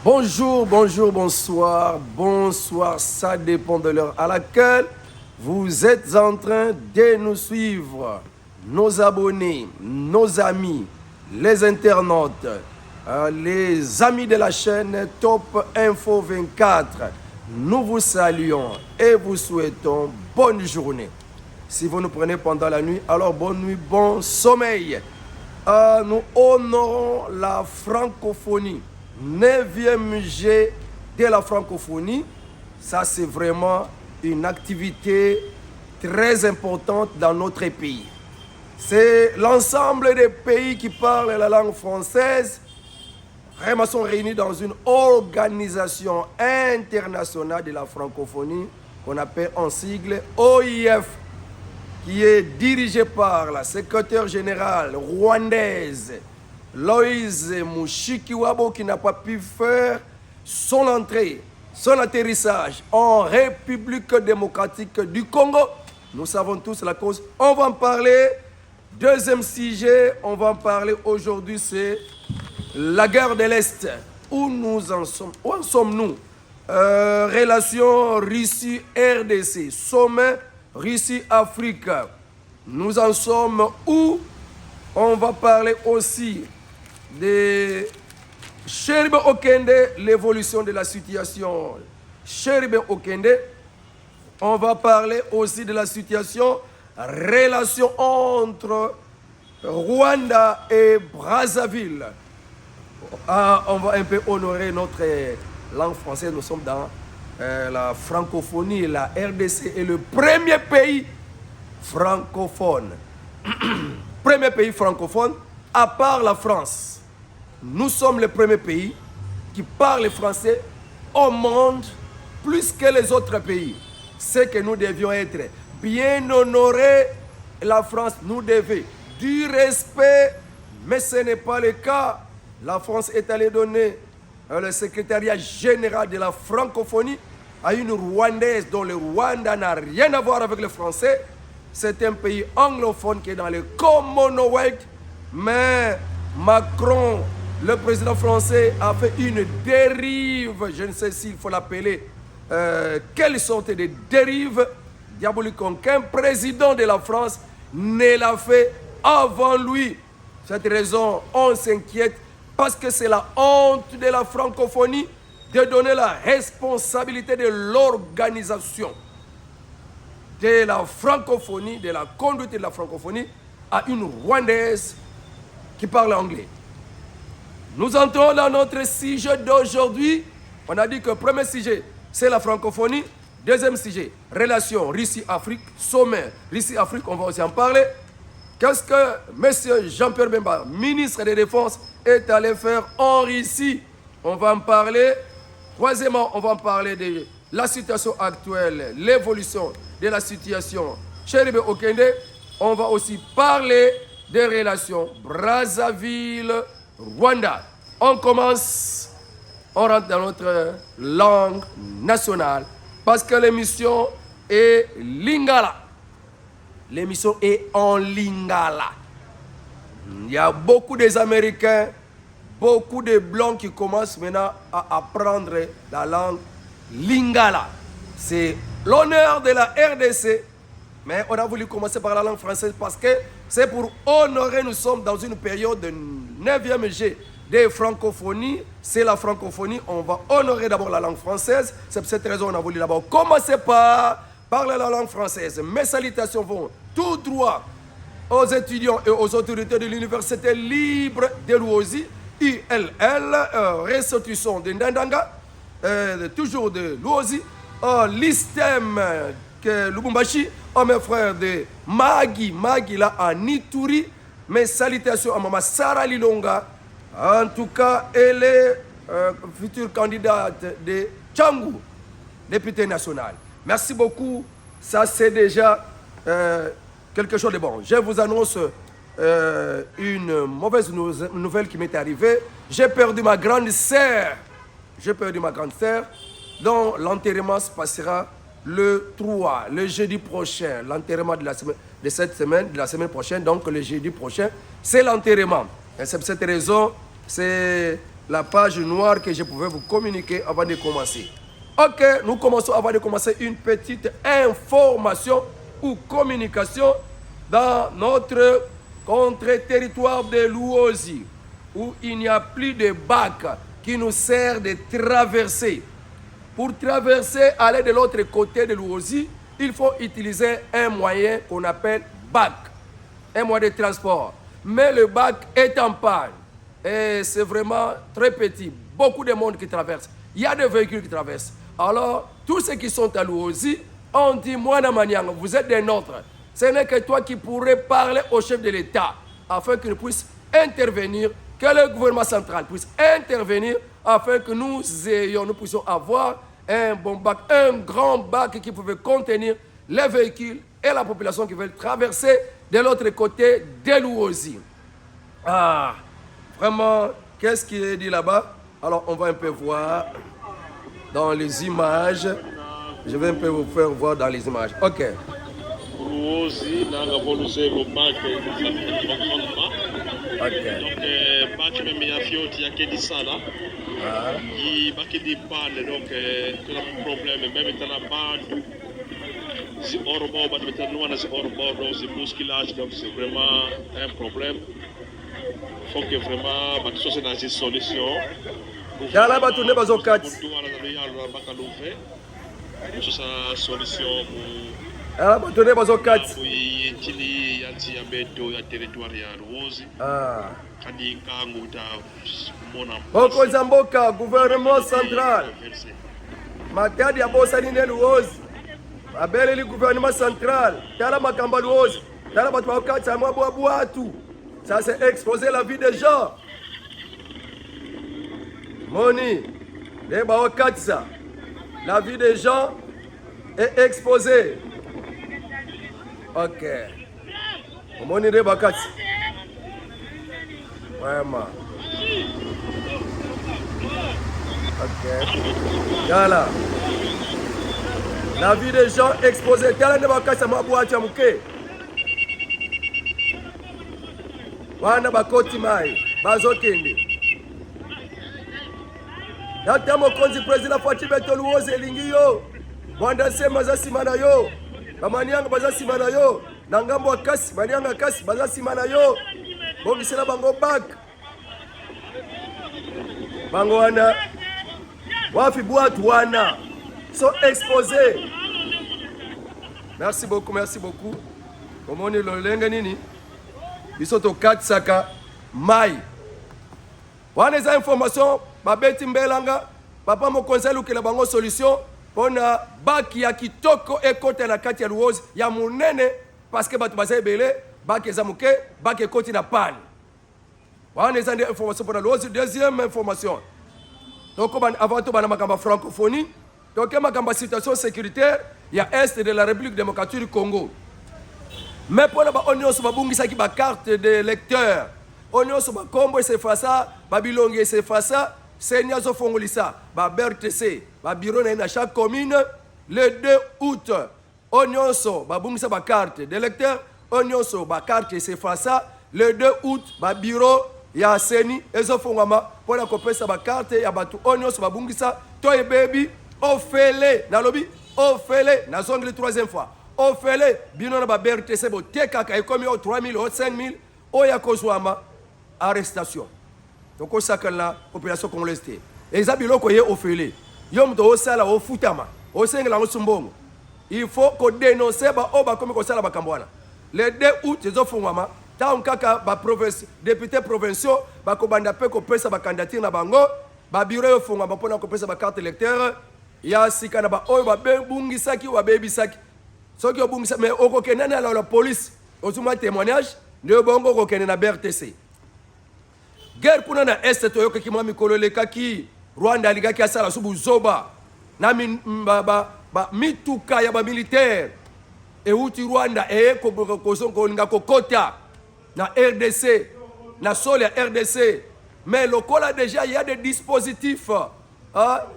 Bonjour, bonjour, bonsoir, bonsoir, ça dépend de l'heure à laquelle vous êtes en train de nous suivre. Nos abonnés, nos amis, les internautes, les amis de la chaîne Top Info 24, nous vous saluons et vous souhaitons bonne journée. Si vous nous prenez pendant la nuit, alors bonne nuit, bon sommeil. Nous honorons la francophonie. 9e G de la francophonie, ça c'est vraiment une activité très importante dans notre pays. C'est l'ensemble des pays qui parlent la langue française vraiment sont réunis dans une organisation internationale de la francophonie qu'on appelle en sigle OIF, qui est dirigée par la secrétaire générale rwandaise Loïse Mushikiwabo, qui n'a pas pu faire son entrée, son atterrissage en République démocratique du Congo. Nous savons tous la cause. On va en parler. Deuxième sujet, on va en parler aujourd'hui, c'est la guerre de l'Est. Où nous en sommes? Où en sommes-nous? Relation Russie-RDC, sommet Russie-Afrique. Nous en sommes où? On va parler aussi de Chéribe Okende, l'évolution de la situation. Chéribe Okende, on va parler aussi de la situation, relation entre Rwanda et Brazzaville. On va un peu honorer notre langue française. Nous sommes dans la francophonie. La RDC est le premier pays francophone. Premier pays francophone, à part la France. Nous sommes le premier pays qui parle français au monde plus que les autres pays. C'est que nous devions être bien honorés. La France nous devait du respect, mais ce n'est pas le cas. La France est allée donner le secrétariat général de la francophonie à une Rwandaise dont le Rwanda n'a rien à voir avec le français. C'est un pays anglophone qui est dans le Commonwealth, mais Macron, le président français, a fait une dérive, je ne sais s'il faut l'appeler, quelle sorte de dérive diabolique qu'un président de la France ne l'a fait avant lui. Cette raison, on s'inquiète parce que c'est la honte de la francophonie de donner la responsabilité de l'organisation de la francophonie, de la conduite de la francophonie à une Rwandaise qui parle anglais. Nous entrons dans notre sujet d'aujourd'hui. On a dit que le premier sujet, c'est la francophonie. Deuxième sujet, relation Russie-Afrique, sommet Russie-Afrique, on va aussi en parler. Qu'est-ce que M. Jean-Pierre Bemba, ministre de la Défense, est allé faire en Russie? On va en parler. Troisièmement, on va en parler de la situation actuelle, l'évolution de la situation Chéribe Okende. On va aussi parler des relations Brazzaville-Rwanda. On commence, on rentre dans notre langue nationale parce que l'émission est Lingala. L'émission est en Lingala. Il y a beaucoup des Américains, beaucoup de Blancs qui commencent maintenant à apprendre la langue Lingala. C'est l'honneur de la RDC, mais on a voulu commencer par la langue française parce que c'est pour honorer, nous sommes dans une période de 9e G de francophonie, c'est la francophonie, on va honorer d'abord la langue française, c'est pour cette raison qu'on a voulu d'abord commencer par parler la langue française. Mes salutations vont tout droit aux étudiants et aux autorités de l'Université libre de Louosi, ILL, ressortissants de Ndandanga, toujours de Louosi, l'ISTEM que Lubumbashi, mes frères de Magui là en Ituri. Mes salutations à Maman Sarah Lilonga, en tout cas, elle est future candidate de Tchangou, députée nationale. Merci beaucoup, ça c'est déjà quelque chose de bon. Je vous annonce une mauvaise nouvelle qui m'est arrivée. J'ai perdu ma grande sœur. Dont l'enterrement se passera le 3, le jeudi prochain. L'enterrement de la semaine prochaine, donc le jeudi prochain, c'est l'enterrement. Et c'est pour cette raison, c'est la page noire que je pouvais vous communiquer avant de commencer. Ok, nous commençons avant de commencer une petite information ou communication dans notre contre-territoire de Luozi, où il n'y a plus de bac qui nous sert de traverser. Pour traverser, aller de l'autre côté de Luozi, il faut utiliser un moyen qu'on appelle bac, un moyen de transport. Mais le bac est en panne et c'est vraiment très petit. Beaucoup de monde qui traverse. Il y a des véhicules qui traversent. Alors, tous ceux qui sont à Luozi ont dit, Moana Maniang, vous êtes des nôtres. Ce n'est que toi qui pourrais parler au chef de l'État afin qu'il puisse intervenir, que le gouvernement central puisse intervenir afin que nous puissions avoir un bon bac, un grand bac qui pouvait contenir les véhicules et la population qui veut traverser de l'autre côté de Luozi. Ah, vraiment, qu'est-ce qui est dit là-bas? Alors, on va un peu voir dans les images. Je vais un peu vous faire voir dans les images. Ok. Luozi, nanga voluse go bac donc bac même ya fioti ya kedi sala i bac di panne donc tout un problème même dans la bande si hors bord bah mettre nous on si hors bord donc c'est bousculage donc c'est vraiment un problème faut que vraiment bah ça c'est dans une solution Yala ba tourner bazo 4 ça c'est solution Ah, ba tourner bazo 4 oui tili yanti ya beto ya territoire ya Luozi kadi kangu ta mona Oko Zamboka gouvernement central Makadi ya bosa ni Luozi Abele li gouvernement central Tala makamba Luozi Tala ba tourner 4 ça mwa boatu ça c'est exposer la vie des gens Moni les ba 4 ça la vie des gens est exposée. Ok. Moni les ba 4 vraiment. Ok. Yala. La vie des gens exposée. Tala ne ba 4 ça mwa boatu amuke. Wana bakoti mai bazokende Yata mokonzi president Fachi Beto Luozi elingi yo Mwanda sema za simana yo Bamanianga baza simana yo Nangambo wa kasi, manianga kasi baza simana yo Bongisela bango back Bango wana Wafi boîte wana So exposé Merci beaucoup Komoni lolenge nini Bisoto 4 saka mai wana za information babeti mbelanga papa mo conseil ukela bango solution pona baki ya kitoko ekota na kati ya Luozi ya munene parce que batu baza ebele baki eza muke baki ekoti na panne wana za information pona Luozi. Deuxième information donc avant tout bana makamba francophonie donc makamba situation sécuritaire ya est de la République démocratique du Congo. Mais pour les oignons, babungisaki ba carte de lecteur. Oignons ba kombo c'est fasa, babilongi c'est fasa, senya zo fongolisa, ba BRTC, ba bureau na chaque commune le 2 août. Oignons babungisa ba carte de lecteur, oignons ba carte c'est fasa, le 2 août ba bureau ya seni ezo fongama pour la kopesa ba carte ya batu oignons babungisa toy baby ofele na lobi ofele na zongle troisième fois. Ofele bino na ba BRTC bo tekaka ekomi o 3000 o 5000 o ya kozwama arrestation. Donc o sakala population congolaise. Ezabilo ko ye ofele. Yo mto o sala o futama. O sengela ngosumbongo. Il faut ko dénoncer ba o ba komi ko sala ba kambwana. Le 2 août ezo fungwama ta kaka ba province député provinciaux ba ko banda pe ko pesa ba candidature na bango ba bureau yo fungwama pona ko pesa ba carte électeur ya sikana ba o ba bungisaki wa bebisaki. Ce qui est mais au Kenya, la police, au témoignage, ne bongo au Kenya na BRTC. Guerre pour na est toyoka ki mami kolole kaki Rwanda liga ki asala subu zoba na mituka ya ba militaire et uti Rwanda e ko sonko linga kokota na RDC na sol ya RDC mais le cola déjà il y a des dispositifs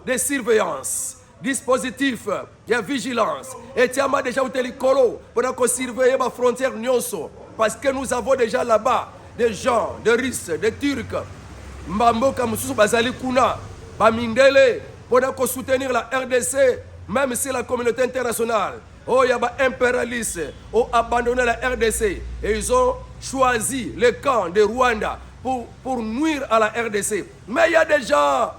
de surveillance. Dispositif de vigilance et tu as déjà été l'écolo pour surveiller ma frontière nyonso parce que nous avons déjà là-bas des gens, des Russes, des Turcs mbamboka mususu bazali kuna bamindele pour soutenir la RDC, même si la communauté internationale il y a des impérialistes ont abandonné la RDC et ils ont choisi le camp de Rwanda pour nuire à la RDC. Mais il y a des gens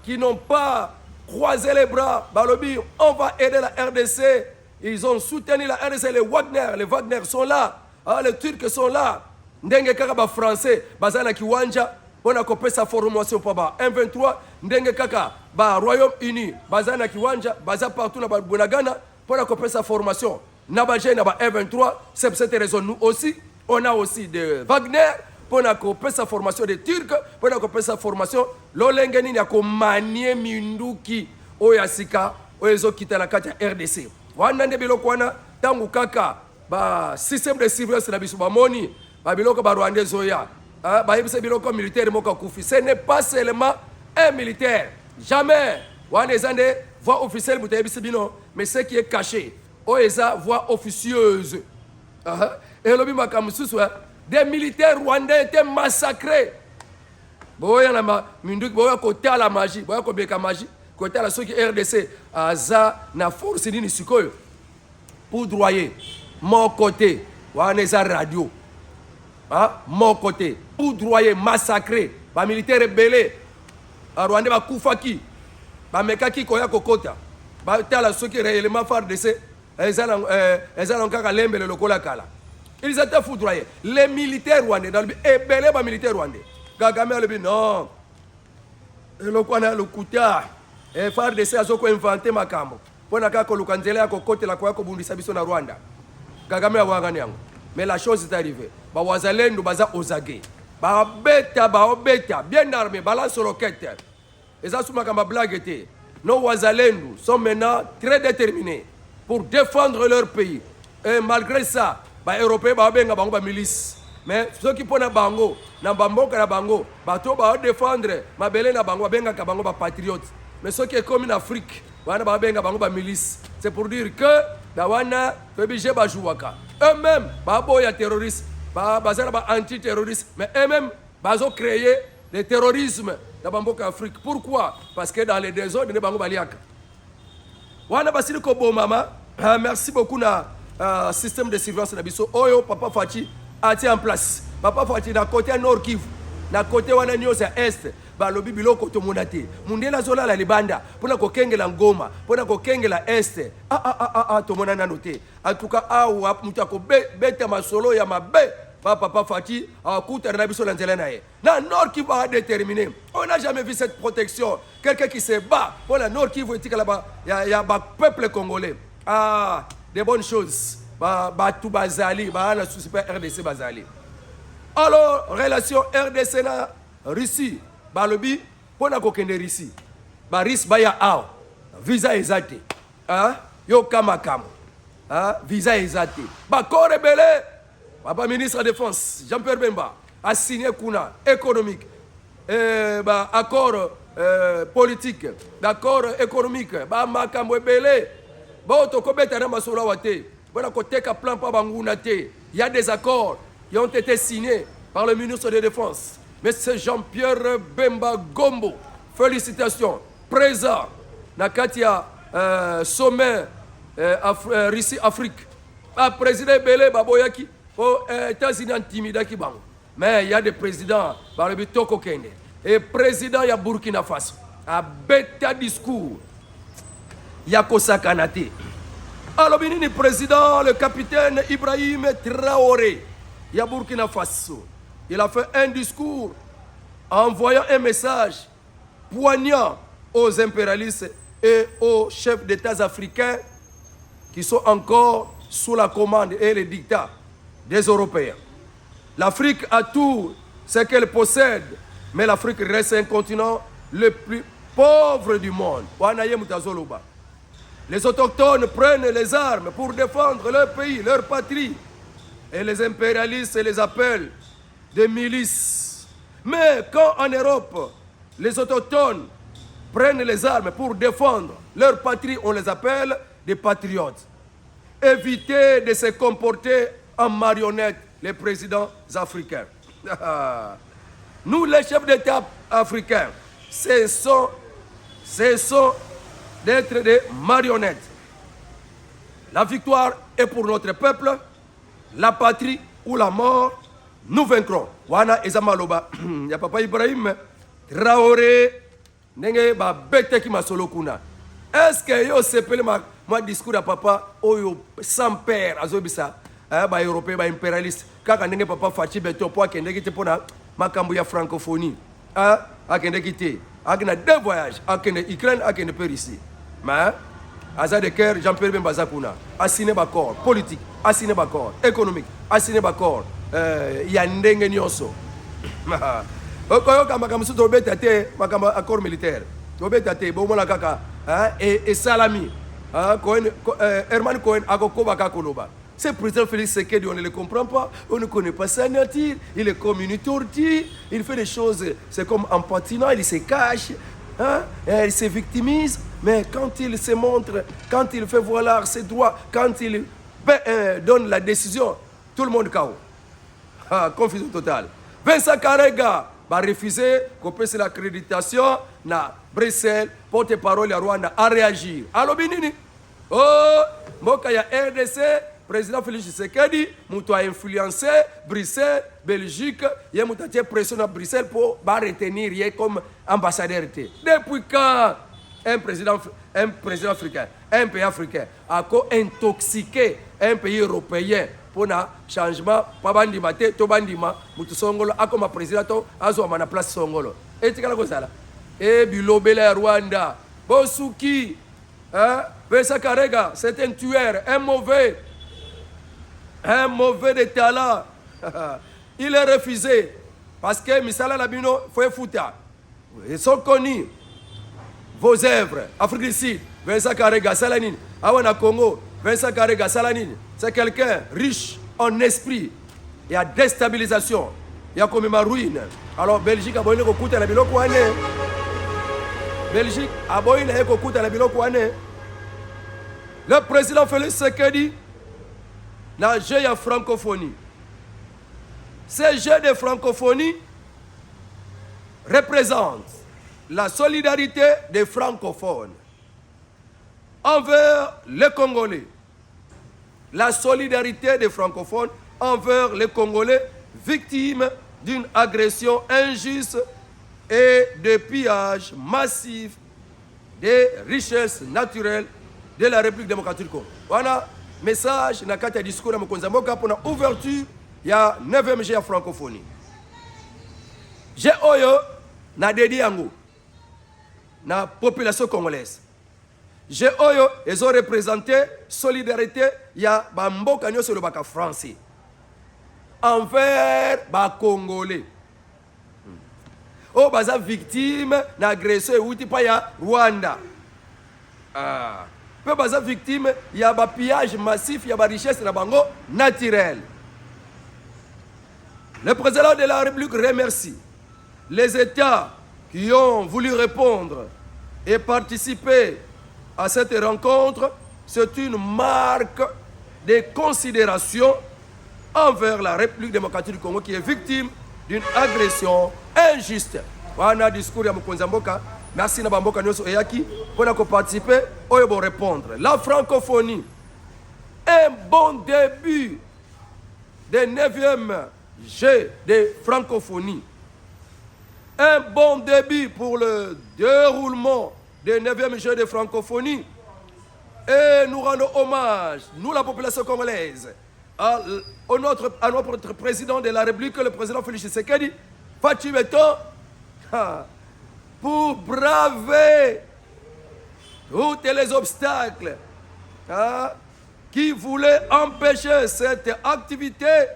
qui n'ont pas croisé les bras. Balobi, on va aider la RDC. Ils ont soutenu la RDC. Les Wagner sont là. Les Turcs sont là. Ndenge kaka ba français bazana kiwanja pona kope sa formation pa ba M23 ndenge kaka ba Royaume-Uni bazana kiwanja baza partout na ba Bunagana pona kope sa formation na ba jeune na ba M23. C'est pour cette raison nous aussi on a aussi de Wagner pona kope sa formation de Turcs pona kope sa formation lolenge nini ya ko manie minduki oyasika oyezo kita na kati ya RDC wana nde biloko wana tangu kaka ba système de surveillance na biso ba moni ba biloko ba Rwandais zoya ba yebisa biloko militaire moko kufi. Ce n'est pas seulement un militaire, jamais wana ezande voix officielle buta yebisa bino, mais ce qui est caché oeza voix officieuse et lobi makamususu des militaires rwandais étaient massacrés. Boya na minduki boya kota la magie boya ko beka magie kota la soki RDC aza na force nini sikoyo pour droyer mon côté wana eza radio mon côté poudroyer massacré ba militaire belé a Rwanda ba kufaki ba mekaki koya kokota ba tala soki réellement phare de ces ezala nkaka lembele lokola kala. Ils étaient foudroyés les militaires rwandais dans le belé ba militaire rwandais Kagame le non lokwana lokuta e phare de ces azoko inventer makambo pona kaka lukanzela ya kokote la kwa ko bundisa biso na Rwanda. Kagame awangani yango. Mais la chose est arrivée. Ba wazalendo baza ozage. Ba obeta bien armé balance roquette. Et ça souma kama blague était. Nos wazalendo sont maintenant très déterminés pour défendre leur pays. Et malgré ça, ba européens ba benga bango ba milice. Mais ceux qui pona bango na bamboka na bango, bato ba défendre mabele na bango benga ka bango ba patriote. Mais ceux qui est comme en Afrique, wana ba benga bango ba milice. C'est pour dire que dawana obligé ba jouaka. Eux-mêmes, baboya terroristes, bazana ba anti-terroristes, mais eux-mêmes, bazo créé le terrorisme dans Bamboka Afrique. Pourquoi? Parce que dans les désordres de Bango Baliaka. Wana basili ko mama, merci beaucoup na système de surveillance na biso. Oyo Papa Fachi a été en place. Papa Fachi na côté Nord Kivu, na côté wana nyos ya Est. Balobi biloko to monate mundela zola la libanda pona ko kengela ngoma pona ko kengela este to monana noté en tout cas awa mutako beta masolo ya mabe papa Fati akuta na biso la nzela nae na Nord qui va déterminer. On n'a jamais vu cette protection, quelqu'un qui se bat pour la Nord qui veut dire là-bas ya ba peuple congolais des bonnes choses ba tout bazali ba na super RDC bazali. Alors relation RDC na Russie balobi pona kokende Russie ba ris baya ao visa ezate yo kama visa ezate ba corps belé ba ministre de défense Jean-Pierre Bemba a signé kuna économique ba accord politique d'accord économique ba makambo belé ba to kobeta na masolo wate bona koteka plan pa banguna te. Il y a des accords qui ont été signés par le ministre de défense Monsieur Jean-Pierre Bemba Gombo. Félicitations. Présent Nakatia sommet Russie-Afrique. Président Belé Baboyaki aux États-Unis intimidaki bang. Mais il y a des présidents Barabi Toko Kende et président ya Burkina Faso. A bêta discours. Yakosa Kanate. Alors le président, le capitaine Ibrahim Traoré, ya Burkina Faso. Il a fait un discours envoyant un message poignant aux impérialistes et aux chefs d'État africains qui sont encore sous la commande et le dictat des Européens. L'Afrique a tout ce qu'elle possède, mais l'Afrique reste un continent le plus pauvre du monde. Les autochtones prennent les armes pour défendre leur pays, leur patrie, et les impérialistes les appellent des milices. Mais quand en Europe, les autochtones prennent les armes pour défendre leur patrie, on les appelle des patriotes. Évitez de se comporter en marionnettes, les présidents africains. Nous, les chefs d'État africains, cessons d'être des marionnettes. La victoire est pour notre peuple, la patrie ou la mort, nous vaincrons. Wana ezamaloba ya papa Ibrahim Traoré nenge ba bete ki masolo kuna. Est-ce que yo sepele ma discours à papa oyo sans père azobisa ba européen ba impérialiste kaka ndenge papa Fachi Beto po akende kite pona makambo ya francophonie akende kite akina deux voyages akende Ukraine akende Russie mais aza de cœur Jean-Pierre Bemba kuna assigné ba corps politique assigné ba corps économique assigné ba corps ya ndenge nyonso okoyoka makambo so tobeta te makambo accord militaire tobeta te bomona kaka et salami Herman Cohen akokoba kakoloba. Ce président Félix Tshisekedi, on ne le comprend pas, on ne connaît pas sa nature, il est comme une tortue, il fait des choses, c'est comme en patinant, il se cache, il se victimise, mais quand il se montre, quand il fait valoir ses droits, quand il donne la décision, tout le monde KO. Confusion totale. Vincent Karega va refuser qu'on puisse l'accréditation na Bruxelles, porte-parole à Rwanda, à réagir. Allo Binini, Moka ya RDC, président Félix Tshisekedi, moutou a influencé Bruxelles, Belgique, il y a moutou a pression à Bruxelles pour retenir comme ambassadeur. Depuis quand un président africain, un pays africain, a intoxiqué un pays européen pour un changement, pas bandima, to bandima, moutou songolo, a comme président, azo à place songolo. Et tu sais ça là? Et Bilobela Rwanda, Bosuki, Vincent Karega, c'est un tueur, un mauvais de talent. Il est refusé parce que Misala Labino fait fouta. Ils sont connus. Vos œuvres, Afrique du Sud, Vincent Karega, Salanine, Awana Congo, Vincent Karega, Salanine, c'est quelqu'un riche en esprit. Il y a déstabilisation, il y a comme ma ruine. Alors Belgique a besoin de couper la biloko année. Belgique a besoin de couper la biloko année. Le président Félix Tshisekedi n'a jamais de francophonie. Ce jeu de francophonie représente la solidarité des francophones envers les Congolais. La solidarité des francophones envers les Congolais victimes d'une agression injuste et de pillage massif des richesses naturelles de la République démocratique du Congo. Voilà, message na kati ya discours ya mokonzi mboka pour ouverture ya 9e G ya francophonie. J'ai oyo na dédié yango na population congolaise. J'ai oyo ils ont représenté solidarité ya ba mboka nyonso le baka français envers ba congolais. Oh baza victime na agression euti pa ya Rwanda. Peu baza victime, il y a un pillage massif, il y a une richesse naturelle. Le président de la République remercie les États qui ont voulu répondre et participer à cette rencontre. C'est une marque de considération envers la République démocratique du Congo qui est victime d'une agression injuste. Voilà le discours de Mokonzi Mboka. Merci Nabamboka Nyoso Eyaki pour participer et répondre. La francophonie, un bon début de 9e G de francophonie. Un bon début pour le déroulement des 9e G de francophonie. Et nous rendons hommage, nous la population congolaise, à notre président de la République, le président Félix Tshisekedi, Fachi Beto, pour braver tous les obstacles qui voulaient empêcher cette activité.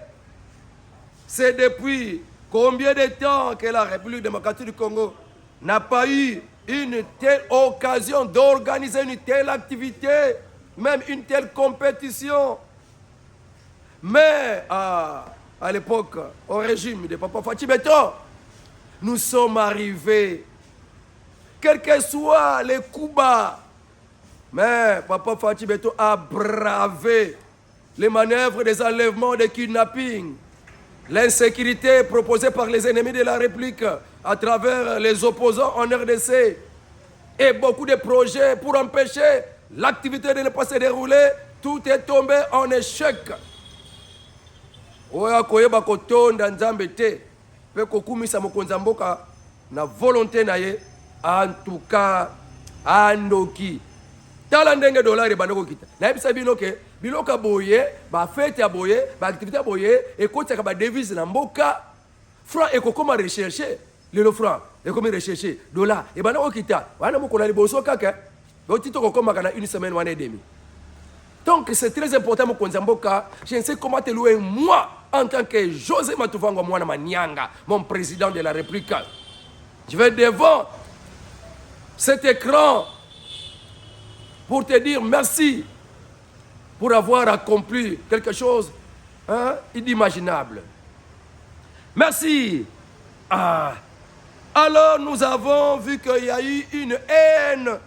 C'est depuis combien de temps que la République démocratique du Congo n'a pas eu une telle occasion d'organiser une telle activité, même une telle compétition. Mais à l'époque, au régime de Papa Fachi Beto, nous sommes arrivés, quel que soit les coups bas, mais Papa Fachi Beto a bravé les manœuvres des enlèvements, des kidnappings. l'insécurité proposée par les ennemis de la République à travers les opposants en RDC et beaucoup de projets pour empêcher l'activité de ne pas se dérouler, tout est tombé en échec. Oya koyeba kotonda nzambe te pe kokumisa mokonzi mboka na volonté na ye en tout cas andoki tala ndenge dollar bandoko kita na yebisa bino ke biloka boye ba fête ya boye ba activité boye ekotaka ba devise na mboka franc ekokoma rechercher le franc ekomi rechercher dollar e bandoko kita wana mokona liboso kaka otito kokoma kana une semaine wana et demi. Donc c'est très important mokonzi mboka, je ne sais comment te louer moi en tant que José Matouvango Mwana Manianga, mon président de la République. Je vais devant cet écran pour te dire merci pour avoir accompli quelque chose inimaginable. Merci. Alors nous avons vu qu'il y a eu une haine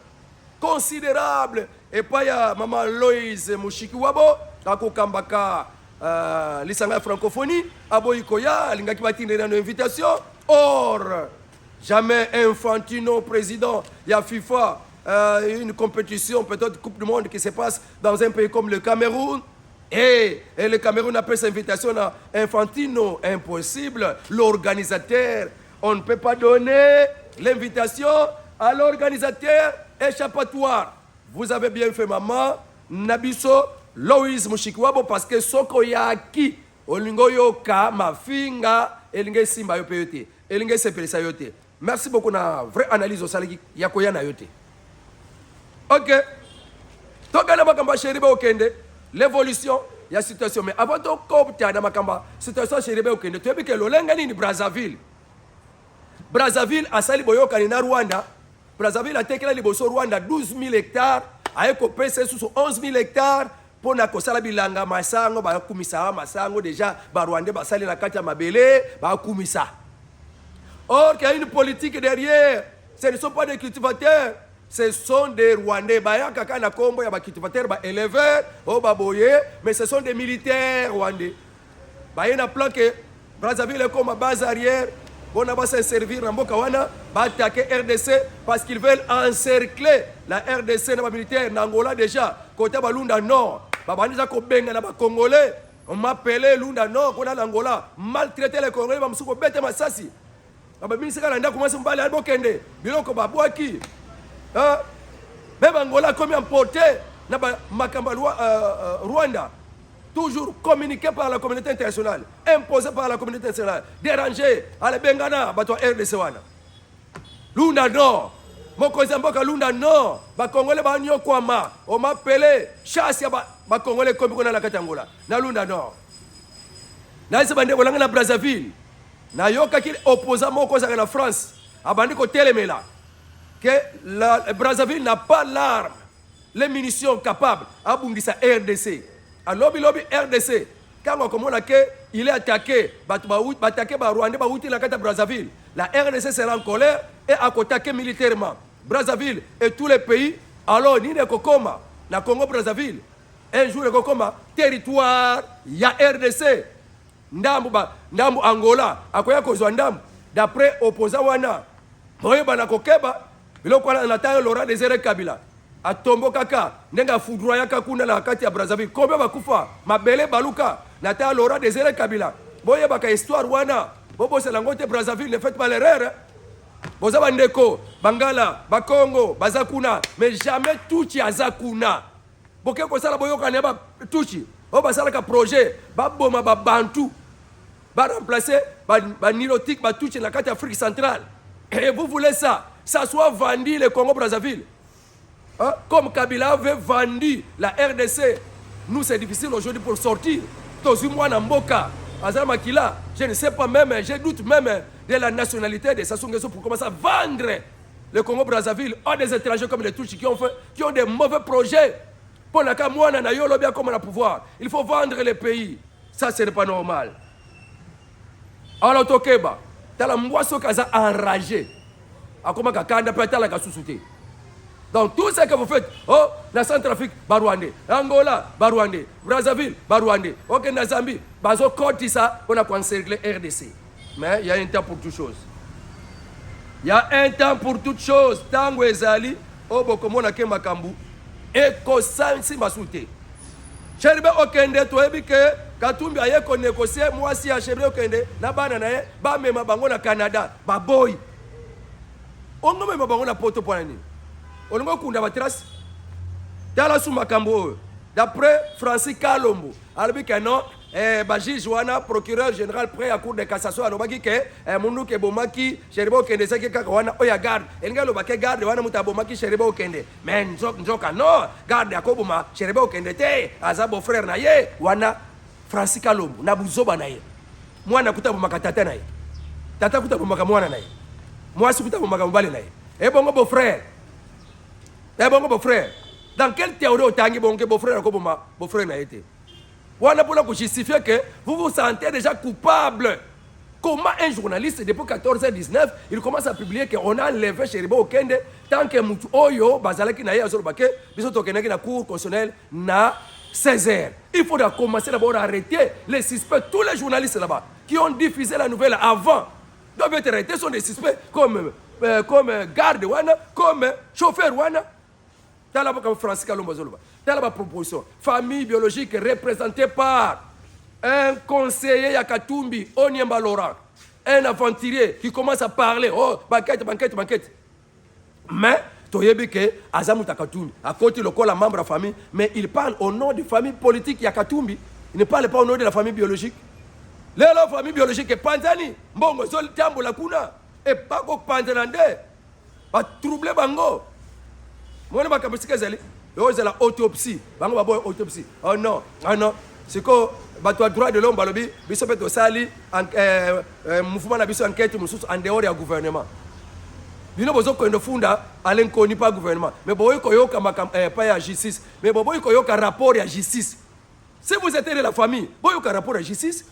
considérable. Et puis il y a Maman Loïse Mushikiwabo, Kakokambaka, l'Isanga francophonie, Aboïkoya, Lingaki Batine dans l'invitation. Or, jamais Infantino, président, il y a FIFA, une compétition, peut-être Coupe du Monde qui se passe dans un pays comme le Cameroun. Et le Cameroun appelle cette invitation à Infantino, impossible. L'organisateur, on ne peut pas donner l'invitation à l'organisateur échappatoire. Vous avez bien fait, maman. Nabiso, Loïs Mushikiwabo, parce que Soko Yaki, Olingo Yoka, Mafinga, Elinge Simba Yote, Elinge Sepelisa Yote. Merci beaucoup, na vraie analyse au Saliki, Yakoyana Yote. Ok. Tokana Makamba Chéribe Okende, l'évolution, il y a situation. Mais avant de copter dans Makamba, situation Chéribe Okende, tu as vu que l'Olengani ni Brazzaville. Brazzaville, à Sali Boyoka, ni Rwanda. Brazzaville a tekela liboso Rwanda 12 000 hectares, a copé sous 11 000 hectares pour na kosala bilanga masango ba kumisa masango déjà ba Rwanda ba sali na kati ya mabele ba kumisa. Or qu'il y a une politique derrière, ce ne sont pas des cultivateurs, ce sont des Rwandais ba ya kaka na kombo ya ba cultivateurs ba éleveurs o ba boye, mais ce sont des militaires rwandais. Ba yena plan que Brazzaville est comme base arrière. On va se servir en Bokawana, va attaquer RDC parce qu'ils veulent encercler la RDC dans militaire Angola déjà. Côté Balunda Nord, Babaniza Kobenga na Congolais, on m'a appelé Lunda Nord, on a l'Angola, maltraiter les Congolais, on m'a bête Massassi. Babinisa Kalanda commence à me parler à Bokende, Biloko Babouaki. Même Angola, comme emporté, Makamba Rwanda. Toujours communiqué par la communauté internationale, imposé par la communauté internationale, dérangé à la Bengana, bateau RDC. Lunda Nord, Mokozi Mboka Lunda Nord, ba Congolais ba Nyokwama, on m'a appelé, chasse ba Congolais comme on a la Katangola, na Lunda Nord. Na ise bande bolanga na Brazzaville, na yoka ki opposant Mokozi na France, abandi ko telemela, que la Brazzaville n'a pas l'arme, les munitions capables à bungisa RDC. À lobby RDC, quand on comprend qu'il est attaqué, attaqué par Rwanda, la carte Brazzaville. La RDC sera en colère et a attaqué militairement. Brazzaville et tous les pays, alors ni ne Kokoma, la Congo Brazzaville, un jour le Kokoma, territoire, il y a RDC, Ndambu Angola, Akoya Kozwandam, d'après opposant Wana, Moye Banakokeba, il on attend Laurent Désiré Kabila. A Tombo Kaka, Nenga Foudroya Kakuna na kati ya Brazzaville. Combien bakufa? Mabele Baluka, Nata Laurent Désiré Kabila. Boye baka histoire wana. Bobo Selangote Brazzaville, ne faites pas l'erreur. Boza Bandeko, Bangala, Bakongo, Bazakuna, mais jamais Tuchi Azakuna. Boke Kosala Boyoka Neba Tuchi. Boba Salaka projet, Baboma Babantu. Ba remplacer, ba Nilotique, ba Tuchi na kati Afrique centrale. Et vous voulez ça? Ça soit vendu le Congo Brazzaville. Comme Kabila avait vendu la RDC, nous c'est difficile aujourd'hui pour sortir. Tozumwa Namboka, Azar Makila, je ne sais pas même, je doute même de la nationalité de Sassou Nguesso pour commencer à vendre le Congo Brazzaville à des étrangers comme les Tutsis qui ont des mauvais projets. Pour la Kamouana, na yolo bien comme on a pouvoir. Il faut vendre les pays. Ça, ce n'est pas normal. Alors, Tokeba, t'as la mboisson qui a enragé. A comment Kakanda peut être la Gassoussouté. Donc tout ce que vous faites, oh, la Centrafrique, Barwandé, Angola, Barwandé, Brazzaville, Barwandé, ok, na Zambie, bazo côté ça, on a encerclé RDC. Mais il y a un temps pour toute chose. Il y a un temps pour toute chose. Tango ezali, oh, bokomona ke makambu, et kosansi masute. Cheribe okende, to ebike, Katumbi aye ko négocier, moi si a Cheribe okende, na bana na ye, ba mema bango na Canada, ba boy. Ongo mema bango na poto pour nani. Olongo kunda batras tala sous makambo d'après Francis Kalombo albi que non juge wana procureur général près à cour de cassation alobaki que mundu ke bomaki Cheribe okende saki kaka wana oya garde elinga lobake garde wana muta bomaki Cheribe okende mais nzoka non garde akoboma Cheribe okende te azabo frère na ye wana Francis Kalombo na buzoba na ye mwana kuta bomaka tata na ye tata kuta bomaka mwana na ye mwasi kuta bomaka mobali na ye e bongo beau frère. Eh bon, beau frère, dans quelle théorie au tangi bon que beau frère n'a été? On a pour justifier que vous vous sentez déjà coupable. Comment un journaliste depuis 14h19 il commence à publier qu'on a enlevé Cheribe Okende tant que Moutou Oyo Bazalaki na Yazolbake, bisous tokenaki na cour constitutionnelle na 16h. Il faudra commencer d'abord à arrêter les suspects, tous les journalistes là-bas qui ont diffusé la nouvelle avant doivent être arrêtés, sont des suspects comme garde wana, comme chauffeur wana. Dans la Francis Kalombo Zoloba, dans la proposition, famille biologique représentée par un conseiller Yakatumbi, Onyemba Laurent, un aventurier qui commence à parler, oh, banquette. Mais, Toyebike, Azamou Takatumbi, à côté le la membre de la famille, mais il parle au nom de famille politique Yakatumbi, il ne parle pas au nom de la famille biologique. La famille biologique est Panzani, Mbongo Zol Tambo Lakuna, et pas qu'au Panzanande, pas troubler Bango. Moi, je suis la autopsie. Autopsie. Oh non, c'est que le droit de l'homme, il faut que mouvement d'enquête en dehors du gouvernement. Il n'y a pas de fonds à l'inconnu pas gouvernement. Mais il y a justice. Mais il y a un rapport à justice. Si vous êtes de la famille, il y a un rapport à justice.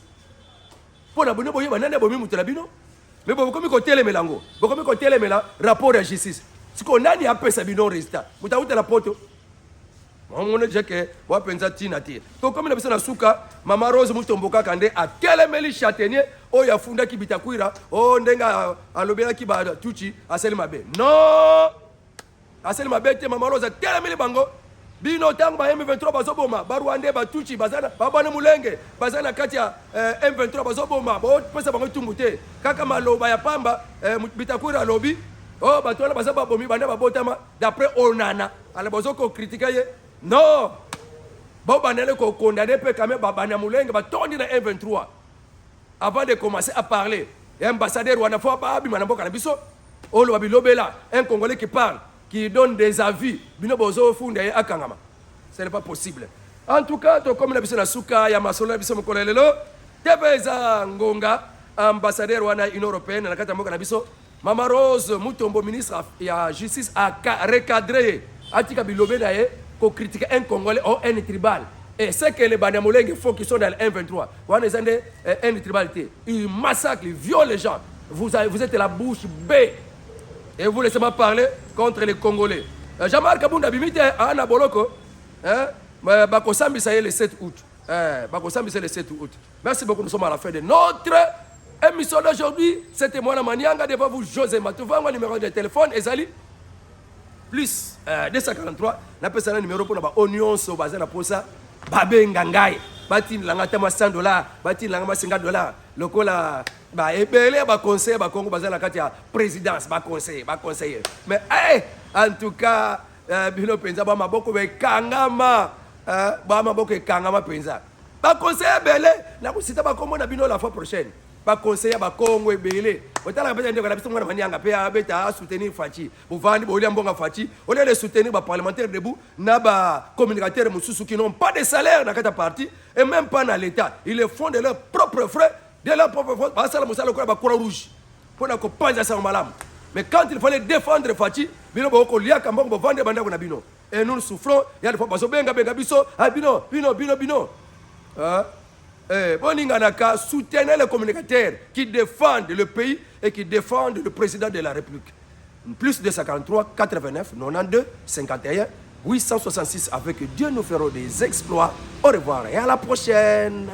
Pour la bonne, il y a un mais il y a un rapport à justice. Si on a appelé ça bino résultat, vous avez la poto. On a dit que vous avez pensé tina tia. Donc comme la personne a souka, Maman Rose Moutomboka Kande a telemeli châtaignier, oh ya funda ki bitakuira, oh ndenga alobela ki ba tuchi, aseli mabe. Non! Aseli mabe te Maman Rose a telemeli bango. Bino tango ba M23 bazoboma, Barwande ba tuchi bazana, babana mulenge, bazana kati ya M23 bazoboma, ba pesa bango tungute. Kaka maloba ya pamba, bitakuira lobi. Oh, bah toi là, bah bomi, bah botama. D'après Onana, alors bah ko critiquer. Non. Bah bah n'allez ko condamner peut quand même bah Banyamulenge, bah tourner dans M23. Avant de commencer à parler, l'ambassadeur Rwanda faut pas abi manamboka na biso. Oh le babilobela, un Congolais qui parle, qui donne des avis. Bino bozo funda ya akangama. Ce n'est pas possible. En tout cas, comme la biso na suka ya masolo biso mokolelelo, tebeza ngonga ambassadeur Rwanda Union européenne na kata mboka na biso. Maman Rose Moutombo, ministre de la Justice, a recadré Atika Bilobé pour critiquer un Congolais ou un tribal. Et c'est que les Banyamulenge font qui sont dans le 1-23. Vous avez une tribalité. Ils massacrent, ils violent les gens. Vous êtes la bouche bée. Et vous laissez moi parler contre les Congolais. Jean-Marc Kabunda Bimite à Anna Boloko. Bakosambi, ça y est, le 7 août. Bakosambi, c'est le 7 août. Merci beaucoup, nous sommes à la fin de notre émission d'aujourd'hui. C'était moi, la Manianga, devant vous, José Matouva. Mon numéro de téléphone, Ezali. Plus 243. N'a pas ça numéro pour la oignon, so bazana pour ça. Babé Ngangai. Batin l'angatama $100. Batin l'angama $50. Le cola. Bah, ebele, bah, conseil, bah, Congo, bazana katia. Présidence, bah, conseiller. Mais, en tout cas, Bino Penza, bah, ma boko, bah, Kangama. Bah, ma boko, Kangama Penza. Bah, conseiller, belé. La kusita, bah, comment on a Bino la fois prochaine. Ba conseiller ba Congo ebele otala pesa ndeko na biso mwana Manianga pe abeta soutenir Fachi bovandi bolia mbonga Fachi on les soutenir ba parlementaires debout na ba communicateurs mususu qui n'ont pas de salaire dans cette partie et même pas dans l'état ils le font de leurs propres frais ba sala musala ko ba croix rouge pour na ko panza sa malam mais quand il fallait défendre Fachi bino ba ko lia kambongo bovandi bandako na bino et nous soufflons il y a des fois baso benga biso bino Boninganaka, soutenez les communicateurs qui défendent le pays et qui défendent le président de la République. Plus 243 89 92 51 866. Avec Dieu, nous ferons des exploits. Au revoir et à la prochaine.